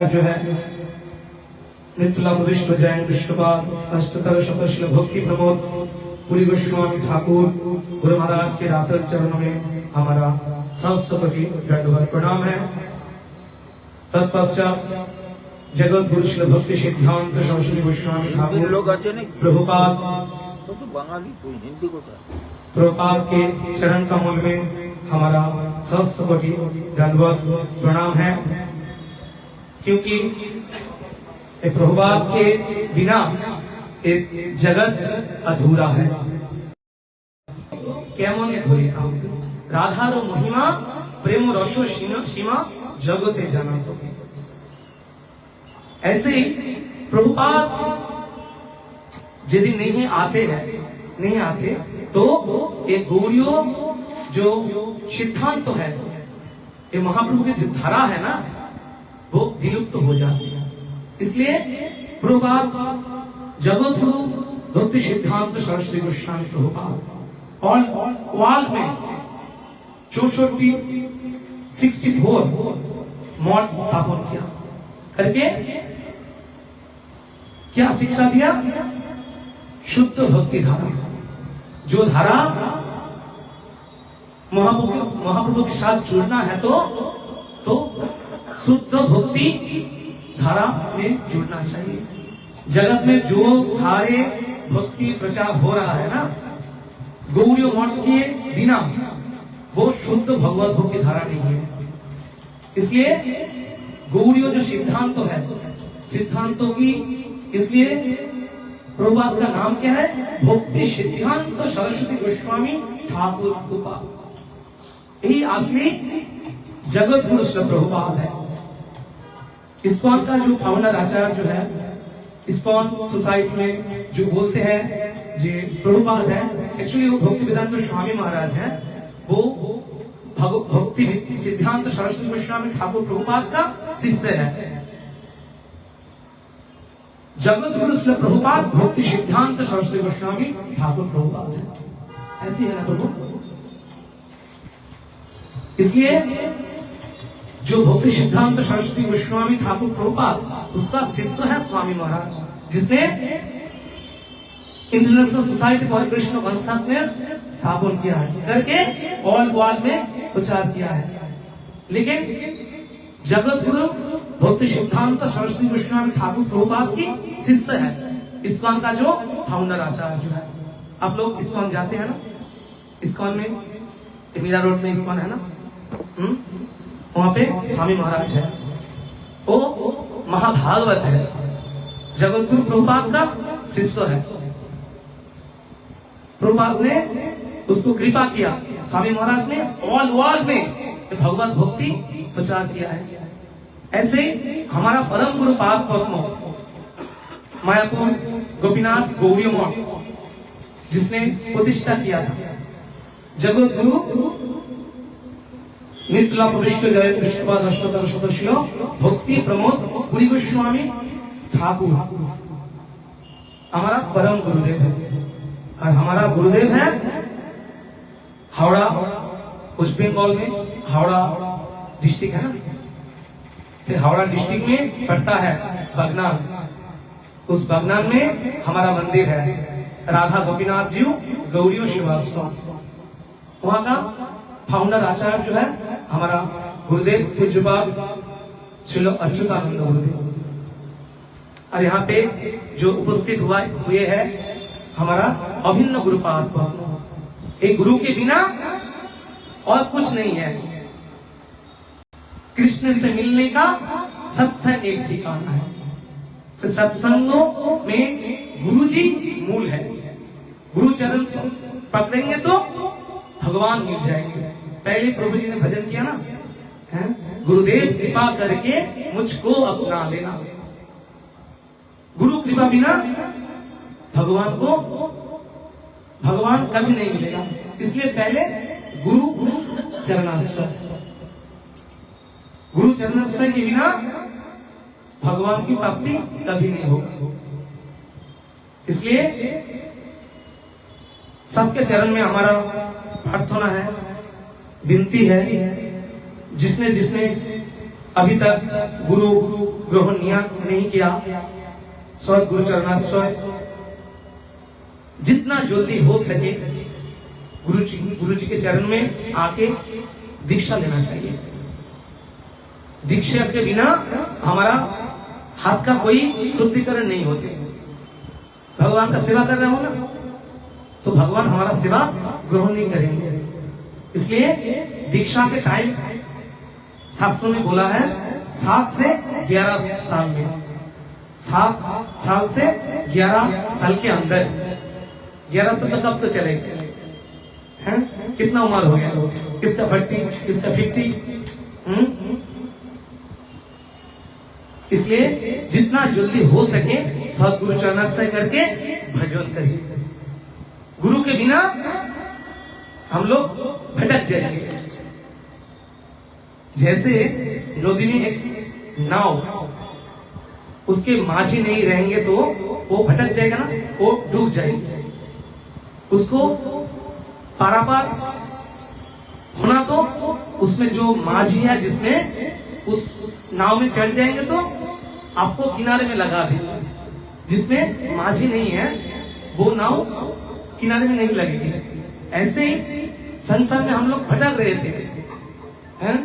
जो है नित्य प्रविष्ट जैन विष्णुपाद अष्टतर शतशिल भक्ति प्रमोद पुरी गोस्वामी ठाकुर गुरु महाराज के रातल चरणों में हमारा सहस्त्रपति दंडवत प्रणाम है। तत्पश्चात जगत गुरु शिल भक्ति सिद्धांत सरस्वती गोस्वामी ठाकुर प्रभुपाद प्रभुपाद के चरण कमल में हमारा सहस्त्रपति दंडवत प्रणाम है, क्योंकि प्रभुपाद के बिना एक जगत अधूरा है। केमन अधूरी राधार महिमा प्रेम रसो सीमा जगते जाना। तो ऐसे ही प्रभुपाद यदि नहीं आते तो एक गौड़ियों जो सिद्धांत तो है, ये महाप्रभु की जो धारा है ना, वो विलुप्त हो जाती है। इसलिए प्रभुपाद जगत गुरु भक्ति सिद्धांत सरस्वती गोस्वामी प्रभुपाद ऑल में 64 मठ स्थापन किया करके क्या शिक्षा दिया? शुद्ध भक्ति धारा। जो धारा महाप्रभु के साथ जुड़ना है तो शुद्ध भक्ति धारा में जुड़ना चाहिए। जगत में जो सारे भक्ति प्रचार हो रहा है ना, गौड़ीय मठ के बिना वो शुद्ध भगवत भक्ति धारा नहीं है। इसलिए गौड़ीय जो सिद्धांत है, सिद्धांतों की, इसलिए प्रभुपाद का नाम क्या है? भक्ति सिद्धांत सरस्वती गोस्वामी ठाकुर प्रभुपाद। यही असली जगत गुरु श्री प्रभुपाद है। इस्कॉन का जो फाउंडर आचार्य जो है, इस्कॉन सोसाइटी में जो बोलते हैं जी प्रभुपाद है, एक्चुअली वो भक्ति वेदांत स्वामी महाराज हैं। वो भक्ति सिद्धांत सरस्वती गोस्वामी ठाकुर प्रभुपाद का शिष्य है। जगत गुरु श्री प्रभुपाद भक्ति सिद्धांत सरस्वती गोस्वामी ठाकुर प्रभुपाद है। ऐसी है ना प्रभु। इसलिए जो भक्ति सिद्धांत सरस्वती गोस्वामी ठाकुर प्रभुपाद, उसका शिष्य है स्वामी महाराज, जिसने international society for Krishna consciousness स्थापन किया है, करके ऑल वर्ल्ड में प्रचार किया है। लेकिन जगत गुरु भक्ति सिद्धांत सरस्वती गोस्वामी ठाकुर प्रभुपाद की शिष्य है। इस्कॉन का जो फाउंडर आचार्य जो है, आप लोग इस्कॉन जाते हैं ना? इस्कॉन में मीरा रोड में इस्कॉन है ना, वहां पे स्वामी महाराज है। वो महाभागवत है, जगत गुरु प्रभुपाद का शिष्य है। प्रभुपाद ने उसको कृपा किया, स्वामी महाराज ने ऑल वर्ल्ड में भगवत भक्ति प्रचार किया है। ऐसे हमारा परम गुरु पाद पद्म मायापुर गोपीनाथ गौड़ीय मठ, जिसने प्रतिष्ठा किया था, जगत गुरु नित्य प्रविष्ट जय विष्णुपाद अष्टतर शतशिल भक्ति प्रमोद पुरी गोस्वामी ठाकुर हमारा परम गुरुदेव है। और हमारा गुरुदेव है हावड़ा, वेस्ट बंगाल में हावड़ा डिस्ट्रिक्ट है ना, से हावड़ा डिस्ट्रिक्ट में पड़ता है बगनान। उस बगनान में हमारा मंदिर है, राधा गोपीनाथ जी गौड़ीय श्रीवास्तव। वहां का फाउंडर आचार्य जो है हमारा गुरुदेव पूज्यपाद श्री अच्युतानंद गुरुदेव। और यहाँ पे जो उपस्थित हुए हैं हमारा अभिन्न गुरुपाद पद्म। एक गुरु के बिना और कुछ नहीं है। कृष्ण से मिलने का सत्संग एक ठिकाना है। सत्संगों में गुरु जी मूल है। गुरु चरण पकड़ेंगे तो भगवान मिल जाएंगे। पहले प्रभु जी ने भजन किया ना, गुरुदेव कृपा करके मुझको अपना लेना। गुरु कृपा बिना भगवान कभी नहीं मिलेगा। इसलिए पहले गुरु चरणाश्रय, गुरु चरणाश्रय के बिना भगवान की प्राप्ति कभी नहीं होगी। इसलिए सबके चरण में हमारा प्रार्थना है, विनती है, जिसने अभी तक गुरु ग्रहण नहीं किया, सदगुरु चरणाश्रय जितना जल्दी हो सके गुरु जी के चरण में आके दीक्षा लेना चाहिए। दीक्षा के बिना हमारा हाथ का कोई शुद्धिकरण नहीं होते। भगवान का सेवा कर रहे हो ना, तो भगवान हमारा सेवा ग्रहण नहीं करेंगे। इसलिए दीक्षा के टाइम शास्त्रों में बोला है 7 से 11 साल में, 7 साल से 11 साल के अंदर, 11 साल तक अब तो चलेगा हैं? कितना उम्र हो गया, किसका 40, किसका 50। इसलिए जितना जल्दी हो सके सदगुरु चरणाश्रय करके भजन करिए। गुरु के बिना हम लोग भटक जाएंगे। जैसे नदी में एक नाव, उसके माझी नहीं रहेंगे तो वो भटक जाएगा ना, वो डूब जाएंगे। उसको पारापार होना तो उसमें जो माझी है, जिसमें उस नाव में चढ़ जाएंगे तो आपको किनारे में लगा देंगे। जिसमें माझी नहीं है वो नाव किनारे में नहीं लगेगी। ऐसे ही संसार में हम लोग भटक रहे थे, हैं?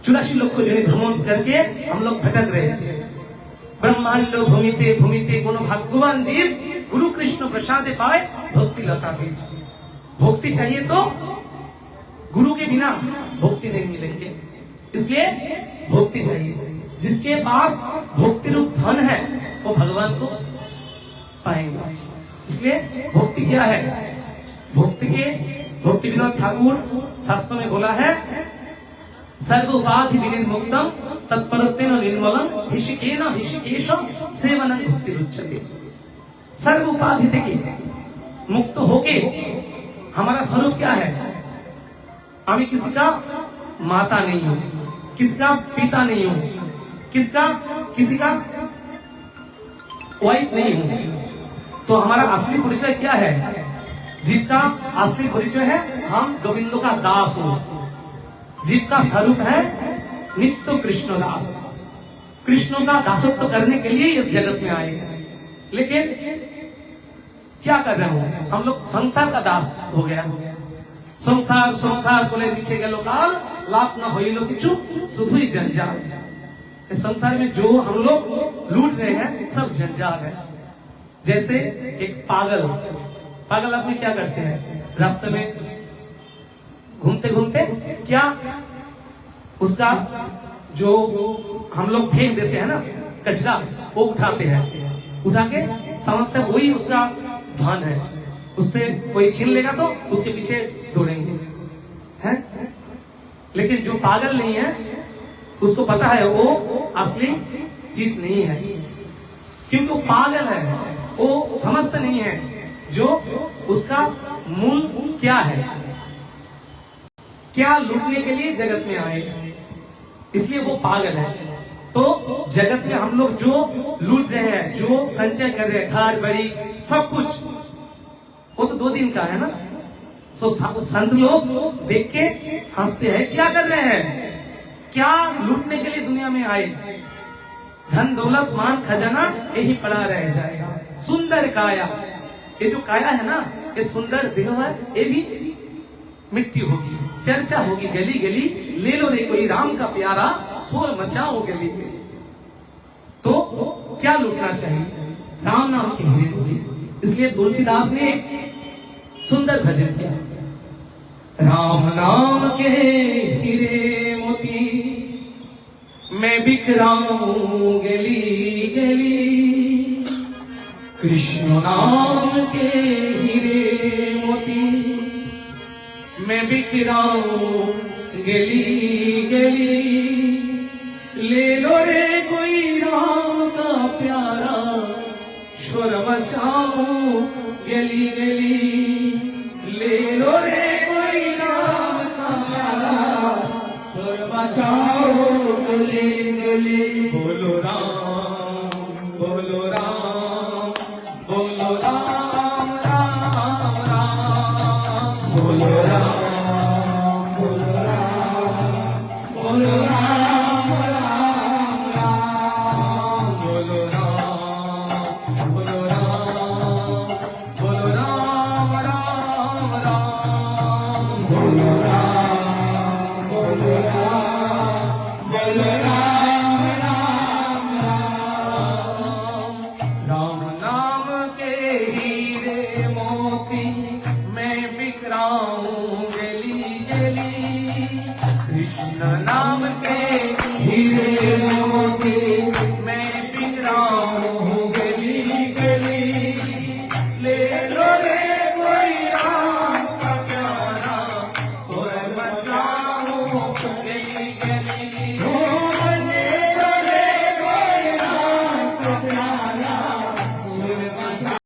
84 लोग को भ्रमण करके हम लोग भटक रहे थे। ब्रह्मांड भूमिते भूमिते कोनो भगवान जीव गुरु कृष्ण प्रसादे पाए भक्ति लता बीज। भक्ति चाहिए तो गुरु के बिना भक्ति नहीं मिलेंगे। इसलिए भक्ति चाहिए। जिसके पास भक्ति रूप धन है वो भगवान को पाएंगे। इसलिए भक्ति क्या है? भक्ति विनोद ठाकुर शास्त्र में बोला है, सर्व उपाधि विनिर्मुक्तम तत्परत्वेन निर्मलम ऋषिकेन ऋषिकेश सेवनं भक्ति रुच्यते। सर्व उपाधि থেকে मुक्त होके हमारा स्वरूप क्या है? আমি किसी का माता नहीं हूं, किसी का पिता नहीं हूं, किसी का वाइफ नहीं हूं। तो हमारा असली परिचय क्या है? जीव का असली परिचय है हम गोविंद का दास हूं। जीव का स्वरूप है नित्य कृष्ण दास। कृष्ण का दासत्व करने के लिए इस जगत में आए। लेकिन क्या कर रहे हो? हम लोग संसार का दास हो गया। संसार संसार बोले नीचे गलो काल लाभ न होइलो किछु शुधुई जंजाल। इस संसार में जो हम लोग लूट रहे हैं सब जंजाल है। जैसे एक पागल आदमी क्या करते हैं? रास्ते में घूमते घूमते क्या उसका जो हम लोग फेंक देते हैं ना कचरा, वो उठाते हैं, उठा के समझते हैं वही उसका धन है। उससे कोई छीन लेगा तो उसके पीछे दौड़ेंगे, हैं? लेकिन जो पागल नहीं है उसको पता है वो असली चीज नहीं है, क्योंकि वो पागल है, वो समझता नहीं है जो उसका मूल क्या है, क्या लूटने के लिए जगत में आए, इसलिए वो पागल है। तो जगत में हम लोग जो लूट रहे हैं, जो संचय कर रहे हैं, घर बड़ी सब कुछ, वो तो 2 दिन का है ना। सो संत लोग देख के हंसते हैं, क्या कर रहे हैं? क्या लूटने के लिए दुनिया में आए? धन दौलत मान खजाना यही पड़ा रह जाएगा। सुंदर काया, ये जो काया है ना, ये सुंदर देह है, ये भी मिट्टी होगी, चर्चा होगी गली गली। ले लो रे कोई राम का प्यारा, शोर मचाओ गली गली। तो क्या लूटना चाहिए? राम नाम की हीरे। इसलिए तुलसीदास ने एक सुंदर भजन किया, राम नाम के हीरे मोती मैं बिखराऊं गली गली। कृष्ण नाम के हीरे मोती मैं बिखराऊं गली गली। ले लो रे कोई राम का प्यारा, शोर मचाऊं गली गली। ले लो रे कोई राम का प्यारा, शोर मचाओ गली गली। बोलो राम बोलो राम बोलो राम राम राम। बोलो राम बोलो राम बोलो राम। राम नाम के हीरे मोती मैं बिखराऊं गली गली, कृष्ण नाम के